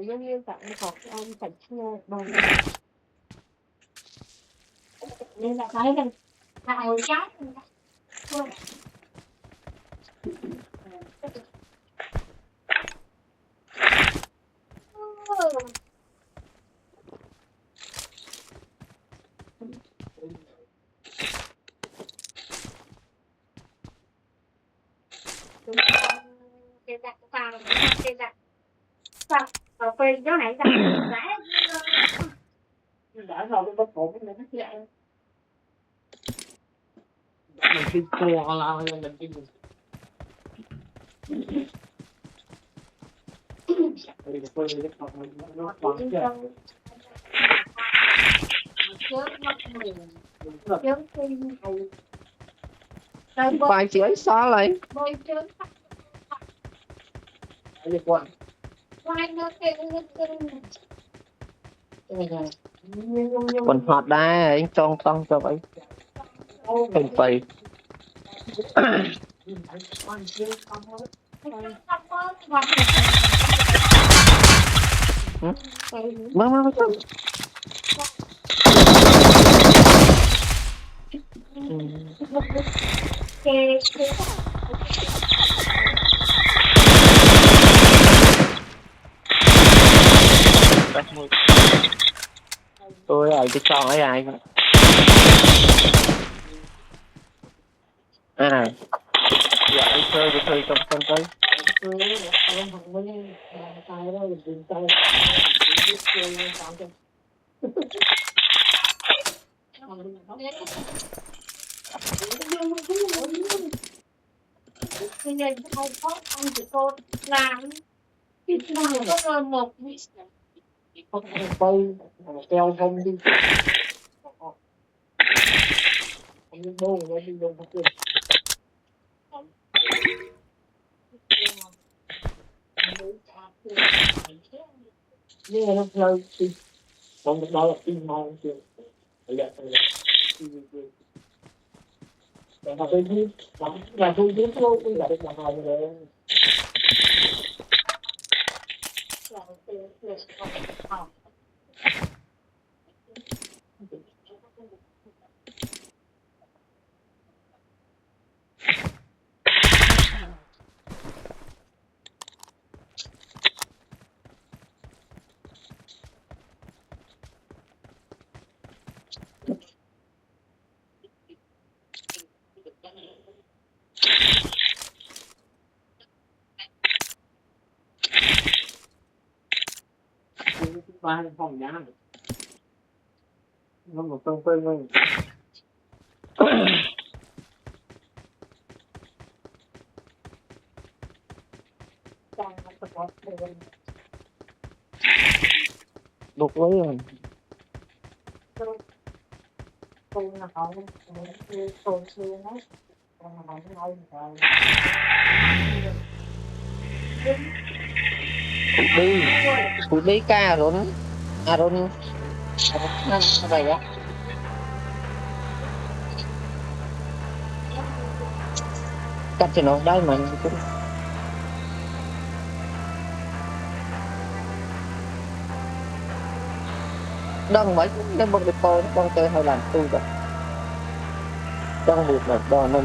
Giống như bạn học ông sạch bằng nên là thấy rằng tạo trái quên chỗ này đã rồi bắt cổ cái nó chạy mình đi chùa là mình đi Bài chị ấy xóa lại. Còn hot đá anh trong xong cho vậy. Không phải. Vâng. Tôi ở cái tròn ấy ai dạ anh chơi với thời trong con tới Nên không có ông chị cô làm có rồi một không quay keo không đi không đi đâu rồi đi đâu không nhưng mà nó chơi thì không được đó là tim mong chưa là tôi đi là tôi biết thôi tôi là làm hồng rồi ba phòng nhà nó một trong quên mình đục lấy rồi tôi là họ tôi xưa nó Cú đi ca rồi Aron vậy á cắt cho nó đây mà đang mấy cái bông depo bông chơi hay làm tu rồi đang một là đòn này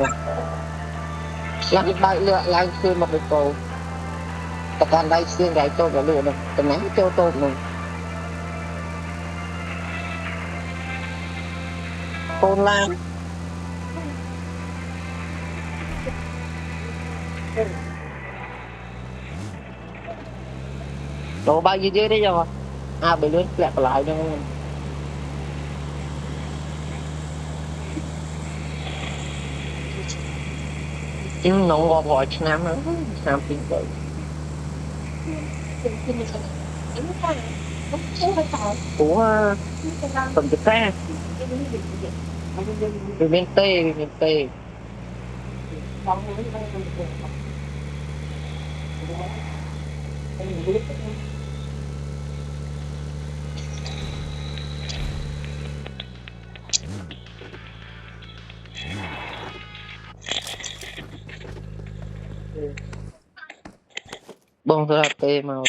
làm đại lựa làm xuyên một depo tập đoàn đây xuyên gái tôi và lựa này tầm nắng cho tôi mình con lan đồ bao nhiêu dưới đấy rồi bị lướt lẹp lại cho chứ nó ngọt gọi năm nữa năm tiếng rồi của tuần thực ra từ miền Tây bông ra tê màu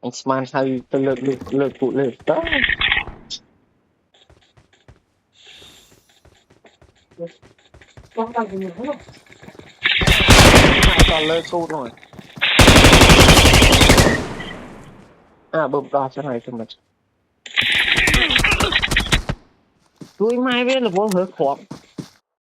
anh man hay tôi lượt cụ lượt đó con tao thì nhiều lắm hai còn lượt cụ rồi à bông đo cho này cho mình tôi mai biết là vô hơi khó